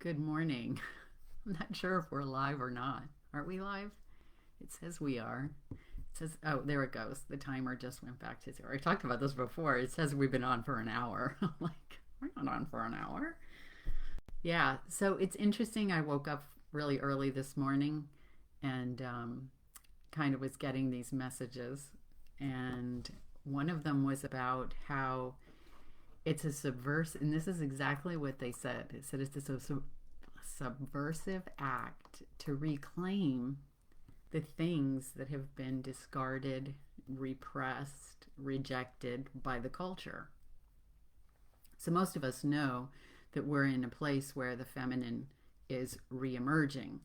Good morning. I'm not sure if we're live or not. Aren't we live? It says we are. It says, oh, there it goes. The timer just went back to zero. I talked about this before. It says we've been on for an hour. I'm like, we're not on for an hour. Yeah, so it's interesting. I woke up really early this morning and kind of was getting these messages. And one of them was about how it's a subversive, and this is exactly what they said. It said it's a subversive act to reclaim the things that have been discarded, repressed, rejected by the culture. So most of us know that we're in a place where the feminine is reemerging.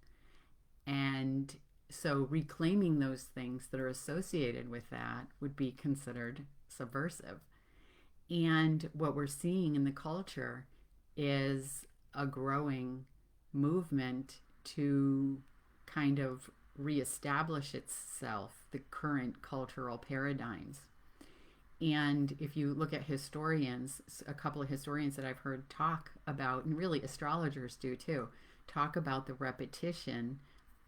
And so reclaiming those things that are associated with that would be considered subversive. And what we're seeing in the culture is a growing movement to kind of reestablish itself, the current cultural paradigms. And if you look at historians, a couple of historians that I've heard talk about, and really astrologers do too, talk about the repetition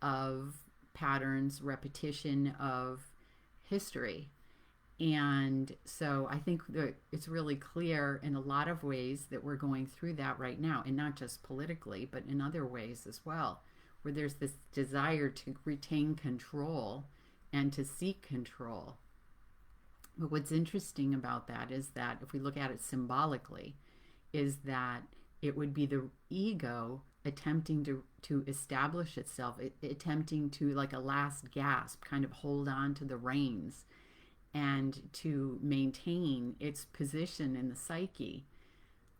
of patterns, repetition of history. And so I think that it's really clear in a lot of ways that we're going through that right now, and not just politically, but in other ways as well, where there's this desire to retain control and to seek control. But what's interesting about that is that if we look at it symbolically, is that it would be the ego attempting to establish itself, attempting to, like a last gasp, kind of hold on to the reins and to maintain its position in the psyche.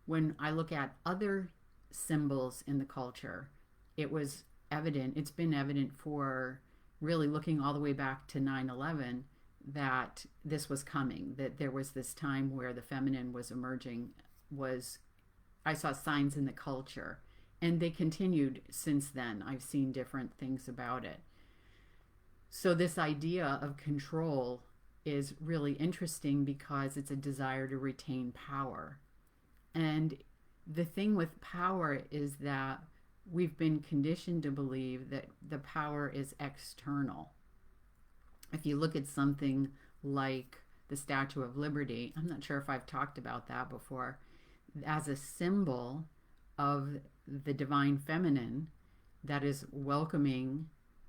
When I look at other symbols in the culture, it was evident, it's been evident for really looking all the way back to 9/11 that this was coming, that there was this time where the feminine was emerging, I saw signs in the culture, and they continued since then. I've seen different things about it. So this idea of control is really interesting because it's a desire to retain power. And the thing with power is that we've been conditioned to believe that the power is external. If you look at something like the Statue of Liberty, I'm not sure if I've talked about that before, as a symbol of the divine feminine that is welcoming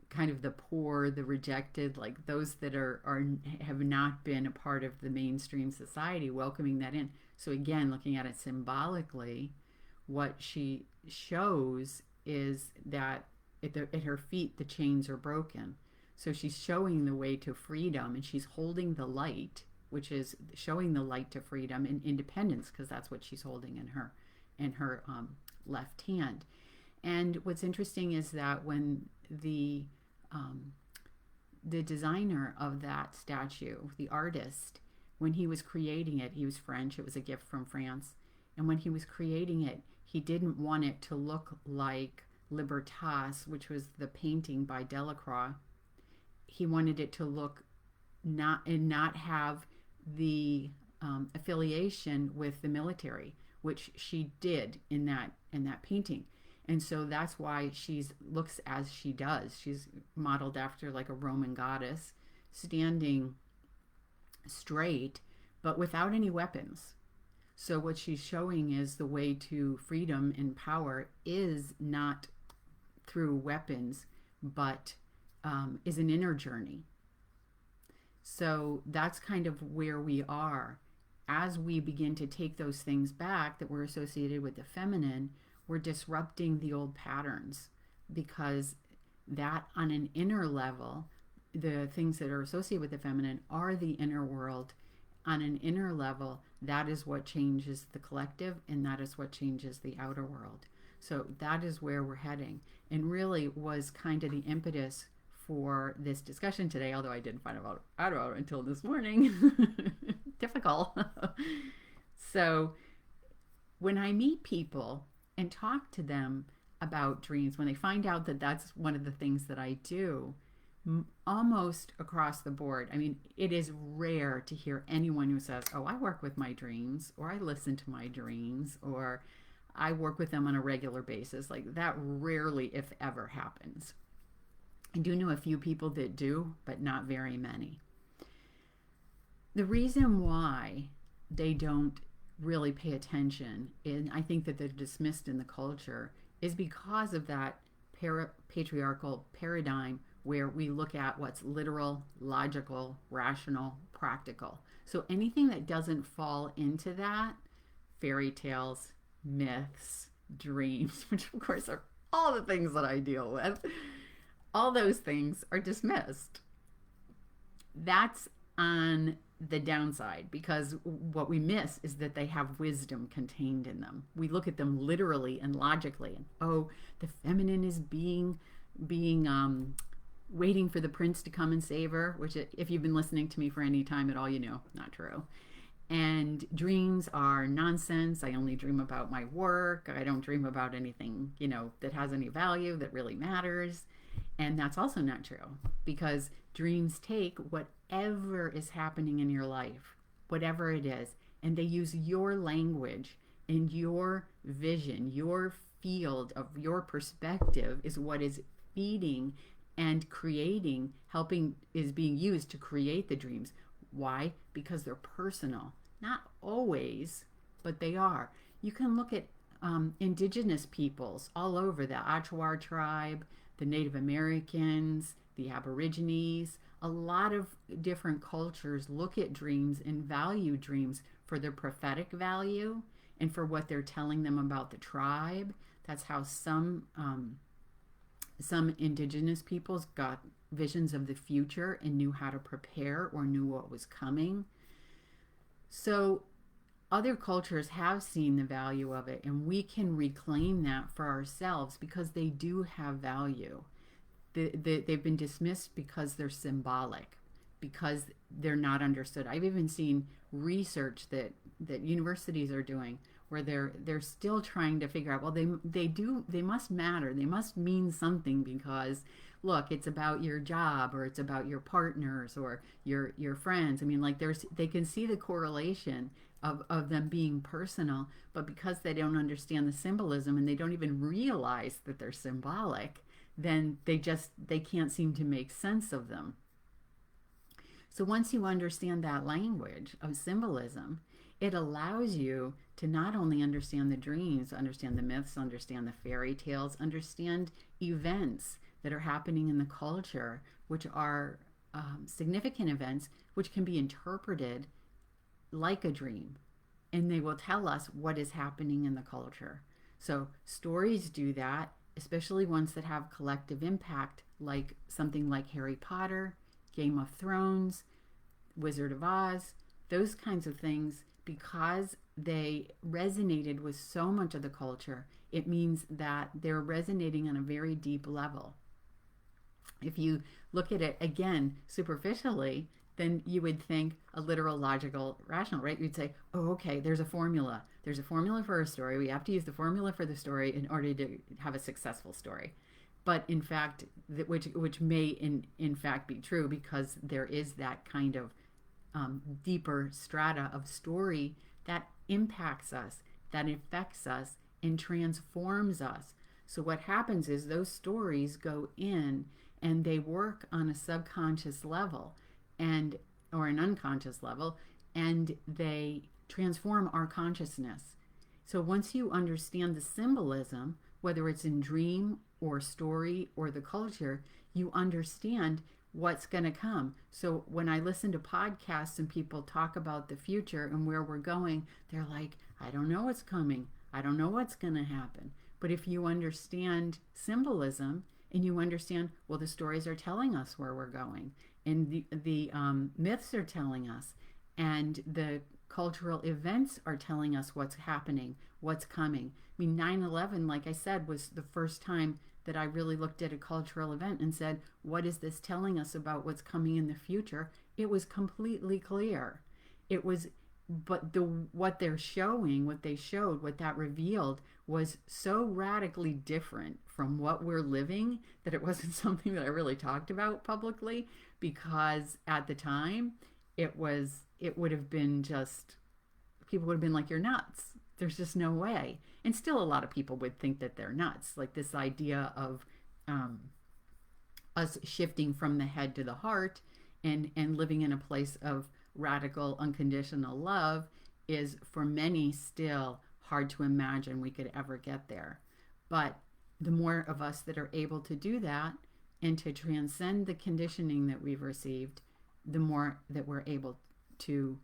kind of the poor, the rejected, like those that are have not been a part of the mainstream society, welcoming that in. So again, looking at it symbolically, what she shows is that at her feet the chains are broken. So she's showing the way to freedom, and she's holding the light, which is showing the light to freedom and independence, because that's what she's holding in her left hand. And what's interesting is that when the designer of that statue, the artist, when he was creating it, he was French, it was a gift from France, and when he was creating it, he didn't want it to look like Libertas, which was the painting by Delacroix. He wanted it to look not have the affiliation with the military, which she did in that painting. And so that's why she looks as she does. She's modeled after like a Roman goddess, standing straight, but without any weapons. So what she's showing is the way to freedom and power is not through weapons, but is an inner journey. So that's kind of where we are. As we begin to take those things back that were associated with the feminine, we're disrupting the old patterns, because that on an inner level, the things that are associated with the feminine are the inner world. On an inner level, that is what changes the collective, and that is what changes the outer world. So that is where we're heading, and really was kind of the impetus for this discussion today, although I didn't find out about it until this morning. Difficult. So when I meet people and talk to them about dreams, when they find out that that's one of the things that I do, almost across the board, I mean, it is rare to hear anyone who says, oh, I work with my dreams, or I listen to my dreams, or I work with them on a regular basis. Like that rarely, if ever, happens. I do know a few people that do, but not very many. The reason why they don't really pay attention, and I think that they're dismissed in the culture, is because of that patriarchal paradigm where we look at what's literal, logical, rational, practical. So anything that doesn't fall into that, fairy tales, myths, dreams, which of course are all the things that I deal with, all those things are dismissed. That's on the downside, because what we miss is that they have wisdom contained in them. We look at them literally and logically, and oh, the feminine is being waiting for the prince to come and save her, which if you've been listening to me for any time at all, you know, not true. And dreams are nonsense. I only dream about my work. I don't dream about anything, you know, that has any value, that really matters. And that's also not true, because dreams take whatever is happening in your life, whatever it is, and they use your language and your vision, your field of your perspective is what is feeding and creating, helping, is being used to create the dreams. Why? Because they're personal. Not always, but they are. You can look at indigenous peoples all over, the Achuar tribe, the Native Americans, the Aborigines. A lot of different cultures look at dreams and value dreams for their prophetic value and for what they're telling them about the tribe. That's how some indigenous peoples got visions of the future and knew how to prepare or knew what was coming. So other cultures have seen the value of it, and we can reclaim that for ourselves because they do have value. They've been dismissed because they're symbolic, because they're not understood. I've even seen research that universities are doing where they're still trying to figure out, well, they must matter, they must mean something, because look, it's about your job, or it's about your partners, or your friends. I mean, like, they can see the correlation of them being personal, but because they don't understand the symbolism and they don't even realize that they're symbolic, then they can't seem to make sense of them. So once you understand that language of symbolism, it allows you to not only understand the dreams, understand the myths, understand the fairy tales, understand events that are happening in the culture, which are significant events, which can be interpreted like a dream. And they will tell us what is happening in the culture. So stories do that, especially ones that have collective impact, like something like Harry Potter, Game of Thrones, Wizard of Oz, those kinds of things. Because they resonated with so much of the culture, it means that they're resonating on a very deep level. If you look at it again superficially, then you would think a literal, logical, rational, right? You'd say, oh, okay, there's a formula. There's a formula for a story. We have to use the formula for the story in order to have a successful story. But in fact, which may in fact be true, because there is that kind of deeper strata of story that impacts us, that affects us, and transforms us. So what happens is those stories go in and they work on a subconscious level or an unconscious level, and they transform our consciousness. So once you understand the symbolism, whether it's in dream or story or the culture, you understand what's going to come. So when I listen to podcasts and people talk about the future and where we're going, they're like, I don't know what's coming. I don't know what's going to happen. But if you understand symbolism and you understand, well, the stories are telling us where we're going, and the myths are telling us, and the cultural events are telling us what's happening, what's coming. I mean, 9/11, like I said, was the first time that I really looked at a cultural event and said, what is this telling us about what's coming in the future? It was completely clear. It was, but what they showed, what that revealed was so radically different from what we're living that it wasn't something that I really talked about publicly, because at the time it would have been just, people would have been like, you're nuts. There's just no way. And still, a lot of people would think that they're nuts. Like this idea of um, us shifting from the head to the heart and living in a place of radical, unconditional love is for many still hard to imagine we could ever get there. But the more of us that are able to do that and to transcend the conditioning that we've received, the more that we're able to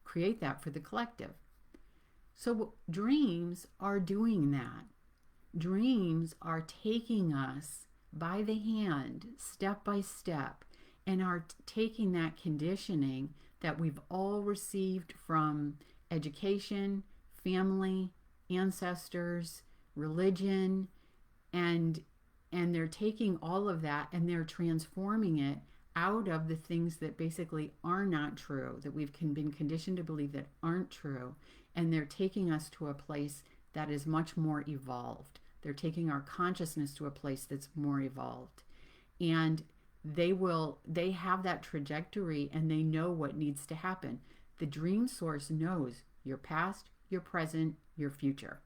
create that for the collective. So dreams are doing that. Dreams are taking us by the hand, step by step, and are taking that conditioning that we've all received from education, family, ancestors, religion, and they're taking all of that and they're transforming it out of the things that basically are not true, that we've been conditioned to believe that aren't true, and they're taking us to a place that is much more evolved. They're taking our consciousness to a place that's more evolved. And they have that trajectory and they know what needs to happen. The dream source knows your past, your present, your future.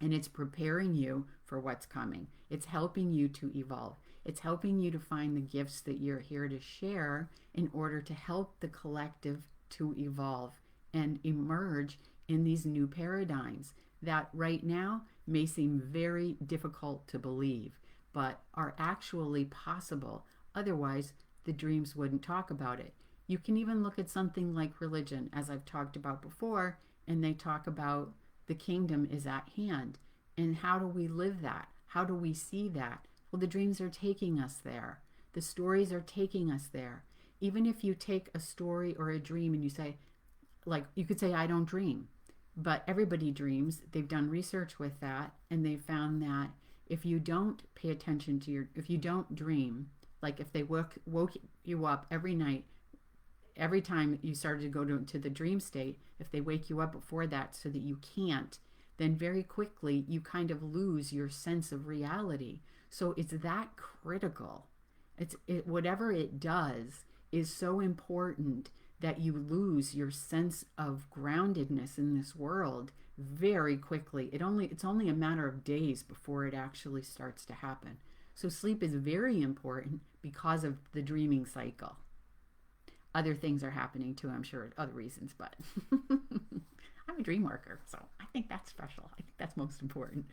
And it's preparing you for what's coming. It's helping you to evolve. It's helping you to find the gifts that you're here to share in order to help the collective to evolve and emerge in these new paradigms that right now may seem very difficult to believe, but are actually possible. Otherwise, the dreams wouldn't talk about it. You can even look at something like religion, as I've talked about before, and they talk about the kingdom is at hand. And how do we live that? How do we see that? Well, the dreams are taking us there. The stories are taking us there. Even if you take a story or a dream and you say, like, you could say, I don't dream. But everybody dreams. They've done research with that, and they found that if you don't pay attention to if you don't dream, like if they woke you up every night, every time you started to go to the dream state, if they wake you up before that so that you can't, then very quickly you kind of lose your sense of reality. So it's that critical. Whatever it does is so important that you lose your sense of groundedness in this world very quickly. It's only a matter of days before it actually starts to happen. So sleep is very important because of the dreaming cycle. Other things are happening too, I'm sure, other reasons, but I'm a dream worker, so I think that's special. I think that's most important.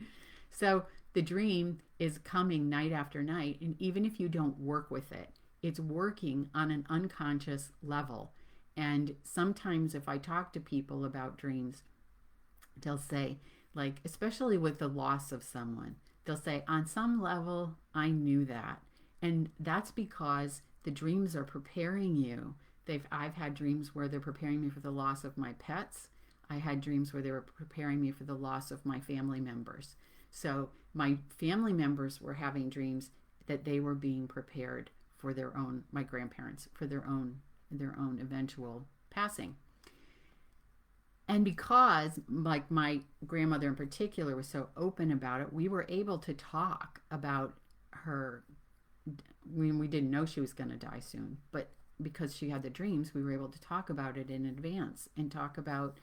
So the dream is coming night after night, and even if you don't work with it, it's working on an unconscious level. And sometimes if I talk to people about dreams, they'll say, like, especially with the loss of someone, they'll say, on some level, I knew that. And that's because the dreams are preparing you. I've had dreams where they're preparing me for the loss of my pets. I had dreams where they were preparing me for the loss of my family members. So my family members were having dreams that they were being prepared for my grandparents, for their own eventual passing. And because, like, my grandmother in particular was so open about it, we were able to talk about her when we didn't know she was going to die soon. But because she had the dreams, we were able to talk about it in advance and talk about,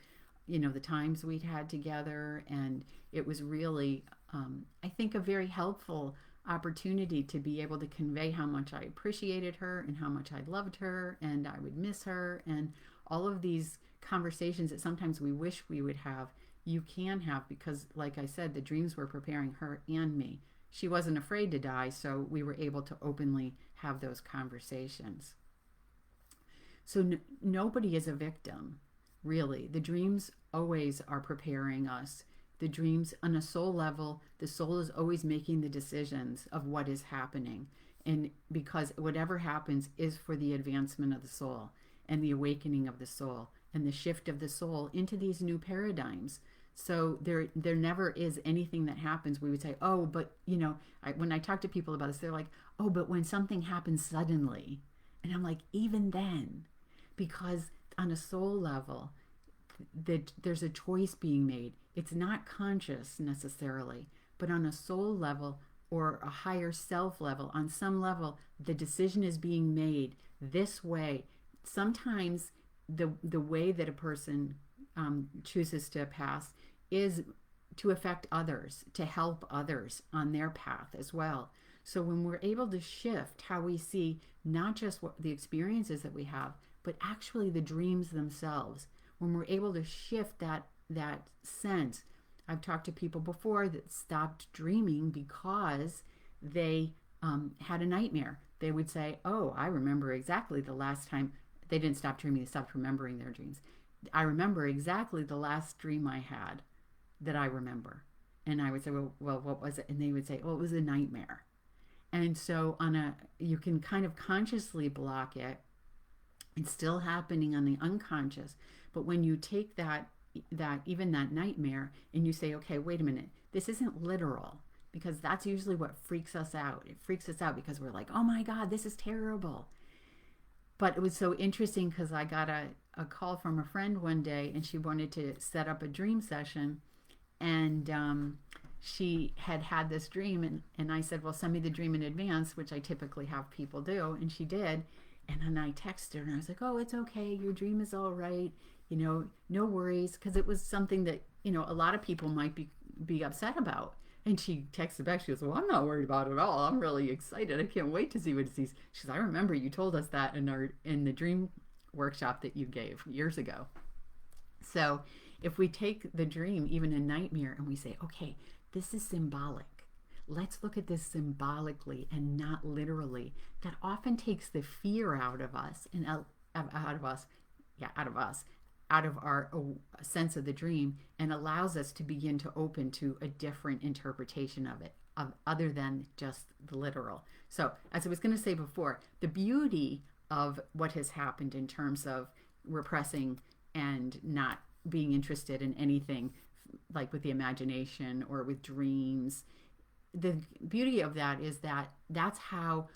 the times we'd had together. And it was really, I think, a very helpful opportunity to be able to convey how much I appreciated her and how much I loved her and I would miss her, and all of these conversations that sometimes we wish we would have, you can have, because, like I said, the dreams were preparing her and me. She wasn't afraid to die, so we were able to openly have those conversations. So nobody is a victim, really. The dreams always are preparing us. The dreams, on a soul level, the soul is always making the decisions of what is happening. And because whatever happens is for the advancement of the soul and the awakening of the soul and the shift of the soul into these new paradigms. So there never is anything that happens we would say, oh, but, when I talk to people about this, they're like, oh, but when something happens suddenly. And I'm like, even then, because on a soul level, there's a choice being made. It's not conscious necessarily, but on a soul level or a higher self level, on some level, the decision is being made this way. Sometimes the way that a person chooses to pass is to affect others, to help others on their path as well. So when we're able to shift how we see not just what the experiences that we have, but actually the dreams themselves, when we're able to shift that sense. I've talked to people before that stopped dreaming because they had a nightmare. They would say, "Oh, I remember exactly the last time." They didn't stop dreaming; they stopped remembering their dreams. I remember exactly the last dream I had that I remember. And I would say, well, what was it? And they would say, "Oh, it was a nightmare." And so you can kind of consciously block it. It's still happening on the unconscious. But when you take that even that nightmare and you say, okay, wait a minute, this isn't literal, because that's usually what freaks us out. It freaks us out because we're like, oh my God, this is terrible. But it was so interesting because I got a call from a friend one day, and she wanted to set up a dream session. And she had this dream, and I said, well, send me the dream in advance, which I typically have people do. And she did. And then I texted her, and I was like, oh, it's okay. Your dream is all right. No worries. Because it was something that, a lot of people might be upset about. And she texted back. She goes, well, I'm not worried about it at all. I'm really excited. I can't wait to see what it sees. She says, I remember you told us that in the dream workshop that you gave years ago. So if we take the dream, even a nightmare, and we say, okay, this is symbolic. Let's look at this symbolically and not literally. That often takes the fear out of us and out of our sense of the dream, and allows us to begin to open to a different interpretation of it, other than just the literal. So, as I was going to say before, the beauty of what has happened in terms of repressing and not being interested in anything like with the imagination or with dreams, the beauty of that is that that's how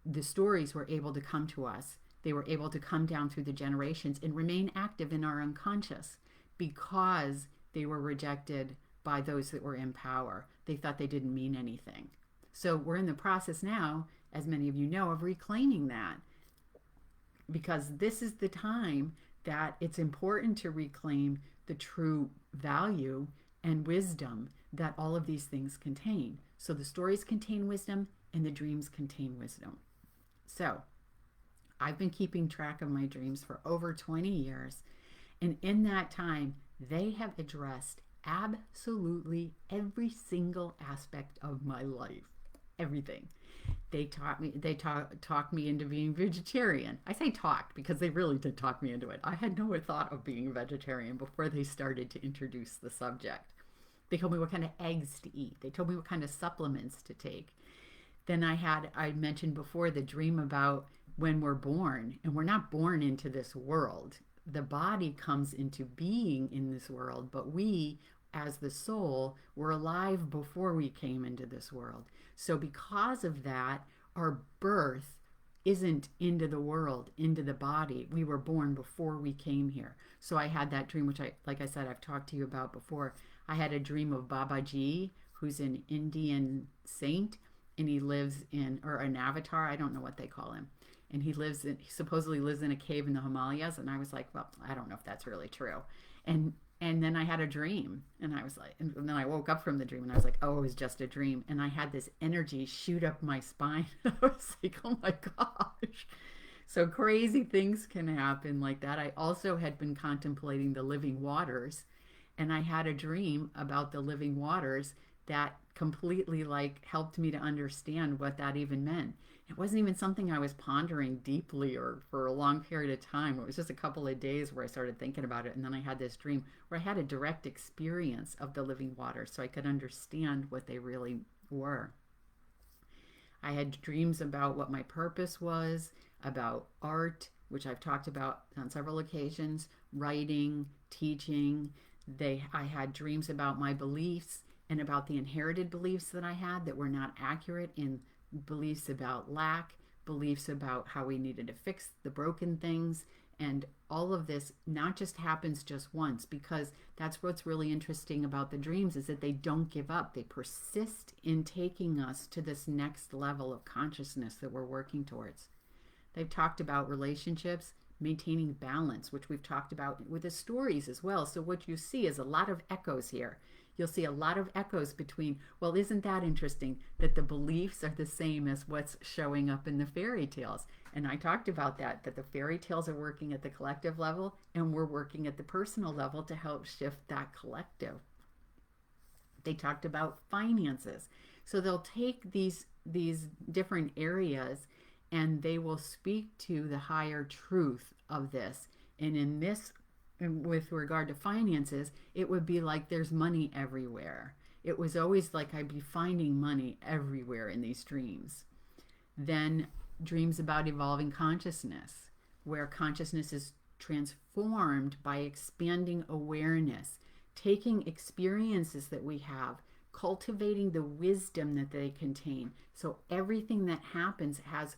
the stories were able to come to us. They were able to come down through the generations and remain active in our unconscious because they were rejected by those that were in power. They thought they didn't mean anything. So we're in the process now, as many of you know, of reclaiming that, because this is the time that it's important to reclaim the true value and wisdom that all of these things contain. So the stories contain wisdom and the dreams contain wisdom. So I've been keeping track of my dreams for over 20 years. And in that time, they have addressed absolutely every single aspect of my life. Everything. They talked me into being vegetarian. I say talked because they really did talk me into it. I had no thought of being a vegetarian before they started to introduce the subject. They told me what kind of eggs to eat. They told me what kind of supplements to take. Then I mentioned before the dream about when we're born, and we're not born into this world. The body comes into being in this world, but we, as the soul, were alive before we came into this world. So because of that, our birth isn't into the world, into the body. We were born before we came here. So I had that dream, which like I said, I've talked to you about before. I had a dream of Babaji, who's an Indian saint, and he lives or an avatar, I don't know what they call him. And he supposedly lives in a cave in the Himalayas. And I was like, well, I don't know if that's really true. And then I had a dream, and I was like, and then I woke up from the dream, and I was like, oh, it was just a dream. And I had this energy shoot up my spine. I was like, oh my gosh. So crazy things can happen like that. I also had been contemplating the living waters, and I had a dream about the living waters that completely helped me to understand what that even meant. It wasn't even something I was pondering deeply or for a long period of time. It was just a couple of days where I started thinking about it. And then I had this dream where I had a direct experience of the living waters so I could understand what they really were. I had dreams about what my purpose was, about art, which I've talked about on several occasions, writing, teaching. I had dreams about my beliefs and about the inherited beliefs that I had that were not accurate, in beliefs about lack, beliefs about how we needed to fix the broken things. And all of this not just happens just once, because that's what's really interesting about the dreams, is that they don't give up. They persist in taking us to this next level of consciousness that we're working towards. They've talked about relationships maintaining balance, which we've talked about with the stories as well. So what you see is a lot of echoes here. You'll see a lot of echoes between, well, isn't that interesting that the beliefs are the same as what's showing up in the fairy tales? And I talked about that the fairy tales are working at the collective level and we're working at the personal level to help shift that collective. They talked about finances. So they'll take these different areas and they will speak to the higher truth of this. And in this, with regard to finances, it would be like there's money everywhere. It was always like I'd be finding money everywhere in these dreams. Then dreams about evolving consciousness, where consciousness is transformed by expanding awareness, taking experiences that we have, cultivating the wisdom that they contain. So everything that happens has,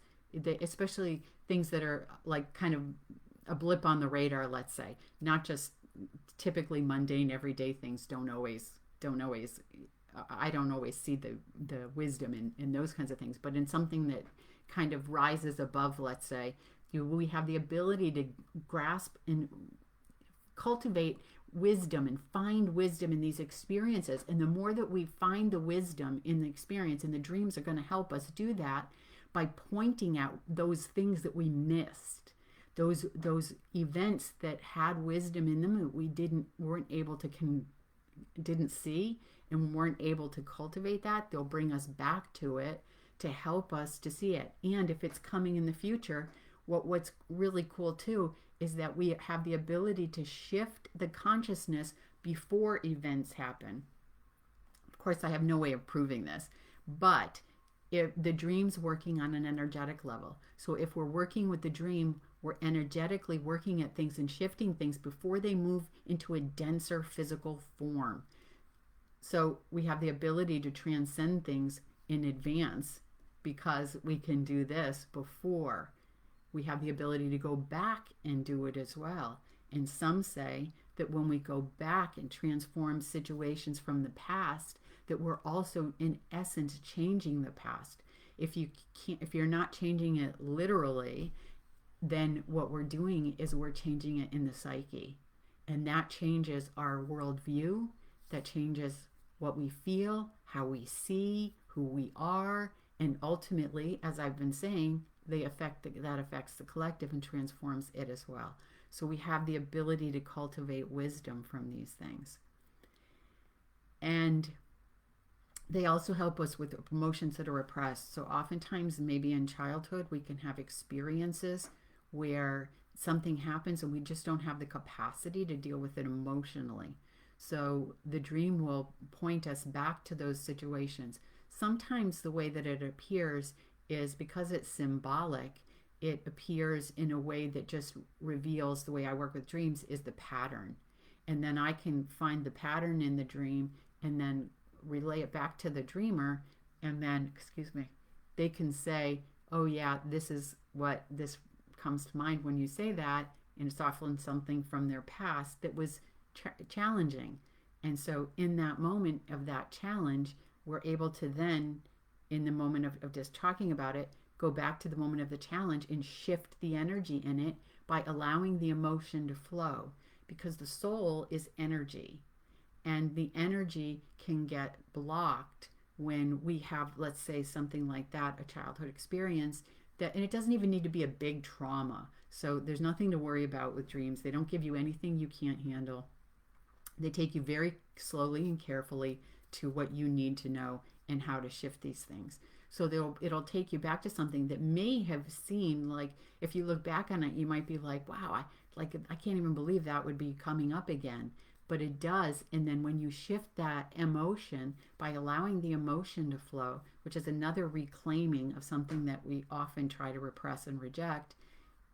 especially things that are like kind of a blip on the radar, let's say, not just typically mundane everyday things I don't always see the wisdom in those kinds of things, but in something that kind of rises above, let's say, we have the ability to grasp and cultivate wisdom and find wisdom in these experiences. And the more that we find the wisdom in the experience, and the dreams are going to help us do that by pointing out those things that we missed, those events that had wisdom in them that we weren't able to didn't see and weren't able to cultivate that. They'll bring us back to it to help us to see it. And if it's coming in the future, what's really cool too is that we have the ability to shift the consciousness before events happen. Of course, I have no way of proving this, but if the dream's working on an energetic level. So if we're working with the dream, we're energetically working at things and shifting things before they move into a denser physical form. So we have the ability to transcend things in advance because we can do this before. We have the ability to go back and do it as well. And some say that when we go back and transform situations from the past, that we're also in essence changing the past. If you're not changing it literally, then what we're doing is we're changing it in the psyche. And that changes our worldview, that changes what we feel, how we see, who we are, and ultimately, as I've been saying, that affects the collective and transforms it as well. So we have the ability to cultivate wisdom from these things. And they also help us with emotions that are repressed. So oftentimes, maybe in childhood, we can have experiences where something happens and we just don't have the capacity to deal with it emotionally. So the dream will point us back to those situations. Sometimes the way that it appears is because it's symbolic, it appears in a way that just reveals, the way I work with dreams, is the pattern. And then I can find the pattern in the dream and then relay it back to the dreamer, and then, they can say, oh yeah, this is what this comes to mind when you say that, and it's often something from their past that was challenging. And so in that moment of that challenge, we're able to then, in the moment of just talking about it, go back to the moment of the challenge and shift the energy in it by allowing the emotion to flow, because the soul is energy, and the energy can get blocked when we have, let's say, something like that, a childhood experience, that, and it doesn't even need to be a big trauma. So there's nothing to worry about with dreams. They don't give you anything you can't handle. They take you very slowly and carefully to what you need to know and how to shift these things. So it'll take you back to something that may have seemed like, if you look back on it, you might be like, wow, I can't even believe that would be coming up again. But it does. And then when you shift that emotion by allowing the emotion to flow, which is another reclaiming of something that we often try to repress and reject,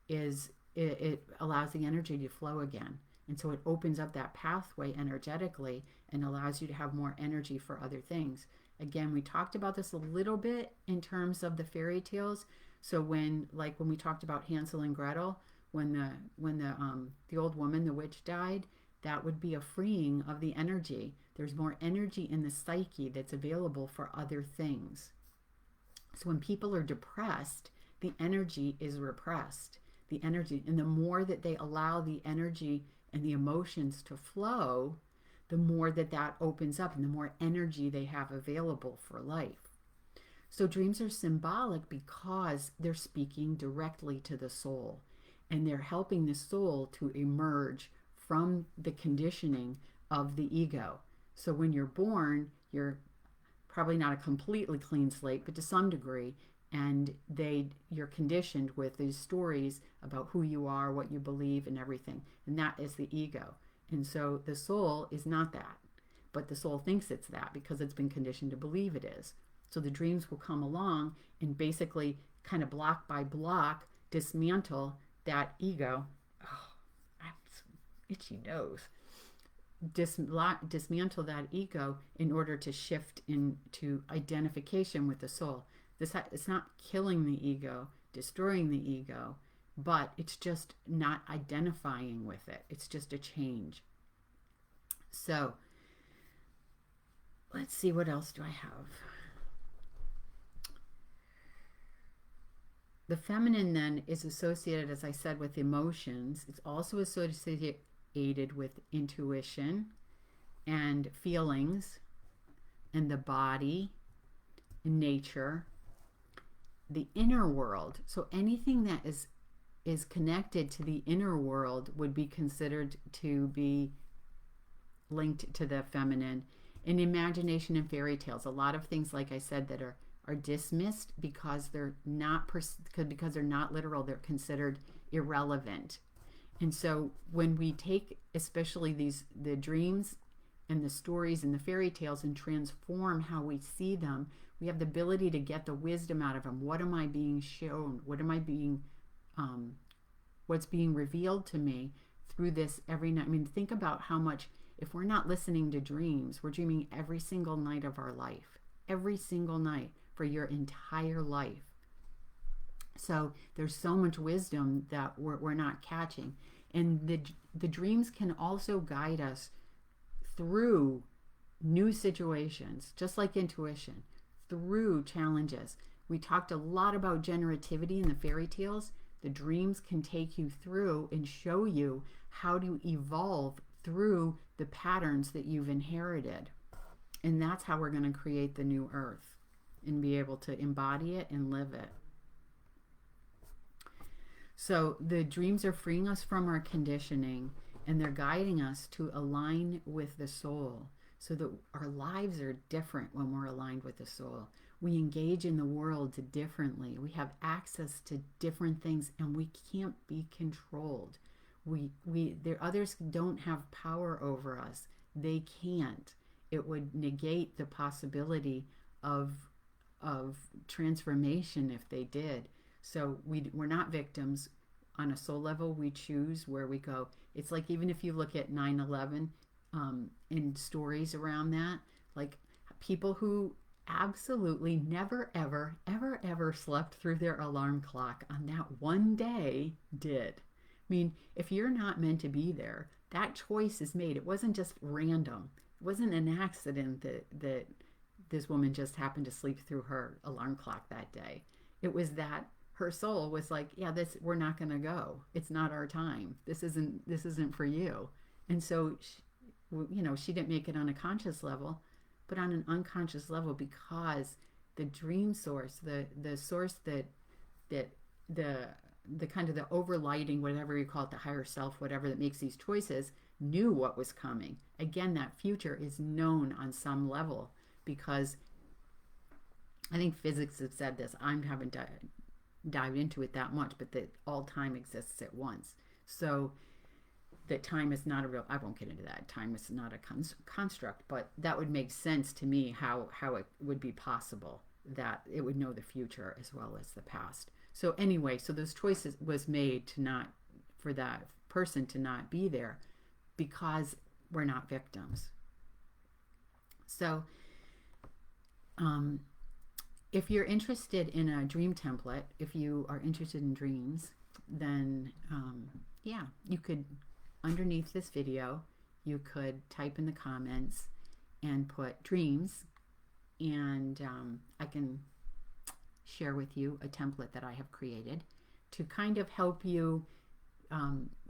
is it allows the energy to flow again. And so it opens up that pathway energetically and allows you to have more energy for other things. Again, we talked about this a little bit in terms of the fairy tales. So when we talked about Hansel and Gretel, when the old woman, the witch, died, that would be a freeing of the energy. There's more energy in the psyche that's available for other things. So when people are depressed, the energy is repressed. the energy. And the more that they allow the energy and the emotions to flow, the more that that opens up and the more energy they have available for life. So dreams are symbolic because they're speaking directly to the soul, and they're helping the soul to emerge from the conditioning of the ego. So when you're born, you're probably not a completely clean slate, but to some degree, and you're conditioned with these stories about who you are, what you believe, and everything, and that is the ego. And so the soul is not that, but the soul thinks it's that because it's been conditioned to believe it is. So the dreams will come along and basically kind of block by block dismantle that ego. Oh, I have some itchy nose. Dismantle that ego in order to shift into identification with the soul. It's not killing the ego, destroying the ego, but it's just not identifying with it. It's just a change. So let's see, what else do I have? The feminine then is associated, as I said, with emotions. It's also associated with intuition and feelings and the body and nature, the inner world. So anything that is connected to the inner world would be considered to be linked to the feminine. In imagination and fairy tales, a lot of things, like I said, that are dismissed because they're not literal, they're considered irrelevant. And so when we take especially the dreams and the stories and the fairy tales and transform how we see them, we have the ability to get the wisdom out of them. What am I being shown? What's being revealed to me through this every night? I mean, think about how much, if we're not listening to dreams, we're dreaming every single night of our life, every single night for your entire life. So there's so much wisdom that we're not catching. And the dreams can also guide us through new situations, just like intuition, through challenges. We talked a lot about generativity in the fairy tales. The dreams can take you through and show you how to evolve through the patterns that you've inherited. And that's how we're going to create the new earth and be able to embody it and live it. So the dreams are freeing us from our conditioning, and they're guiding us to align with the soul so that our lives are different when we're aligned with the soul. We engage in the world differently. We have access to different things, and we can't be controlled. Others don't have power over us. They can't. It would negate the possibility of transformation if they did. So we're not victims. On a soul level, we choose where we go. It's like, even if you look at 9/11 and stories around that, like people who absolutely never, ever, ever, ever slept through their alarm clock on that one day did. I mean, if you're not meant to be there, that choice is made. It wasn't just random. It wasn't an accident that this woman just happened to sleep through her alarm clock that day. It was that her soul was like, yeah, we're not going to go. It's not our time. This isn't for you. And so, she didn't make it on a conscious level, but on an unconscious level, because the dream source, the source that the kind of the overlighting, whatever you call it, the higher self, whatever, that makes these choices, knew what was coming. Again, that future is known on some level, because I think physics have said this. I haven't dived into it that much, but that all time exists at once. So that time is not I won't get into that. Time is not a construct, but that would make sense to me how it would be possible that it would know the future as well as the past. So anyway, so those choices was made for that person to not be there, because we're not victims. So if you're interested in a dream template, if you are interested in dreams, then you could, underneath this video, you could type in the comments and put dreams, and I can share with you a template that I have created to kind of help you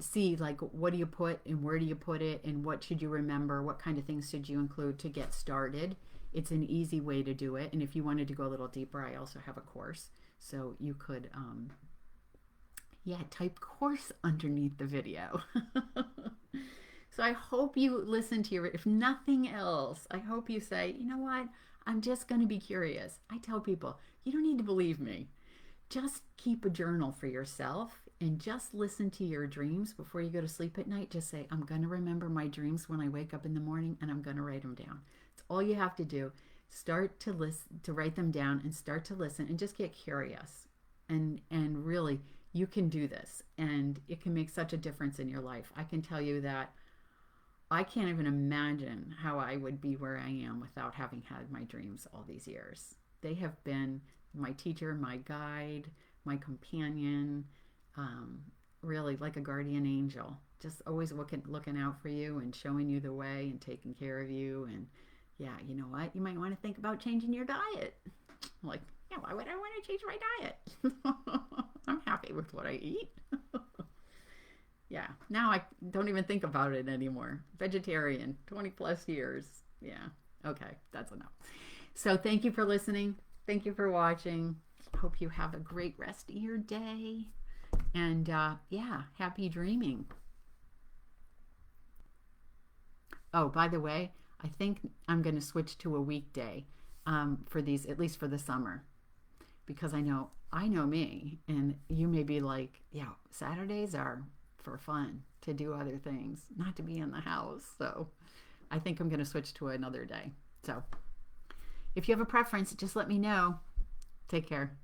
see, like, what do you put and where do you put it and what should you remember, what kind of things should you include to get started. It's an easy way to do it. And if you wanted to go a little deeper, I also have a course. So you could, type course underneath the video. So I hope you listen to if nothing else, I hope you say, you know what, I'm just going to be curious. I tell people, you don't need to believe me. Just keep a journal for yourself and just listen to your dreams before you go to sleep at night. Just say, I'm going to remember my dreams when I wake up in the morning, and I'm going to write them down. It's all you have to do. Start to listen, to write them down, and start to listen, and just get curious. And really, you can do this, and it can make such a difference in your life. I can tell you that I can't even imagine how I would be where I am without having had my dreams all these years. They have been my teacher, my guide, my companion, really like a guardian angel, just always looking out for you and showing you the way and taking care of you. And yeah, you know what? You might want to think about changing your diet. Like, yeah, why would I want to change my diet? I'm happy with what I eat. Yeah, now I don't even think about it anymore. Vegetarian, 20 plus years. Yeah, okay, that's enough. So thank you for listening. Thank you for watching. Hope you have a great rest of your day. And happy dreaming. Oh, by the way, I think I'm going to switch to a weekday for these, at least for the summer. Because I know me, and you may be like, yeah, Saturdays are for fun, to do other things, not to be in the house. So I think I'm going to switch to another day. So if you have a preference, just let me know. Take care.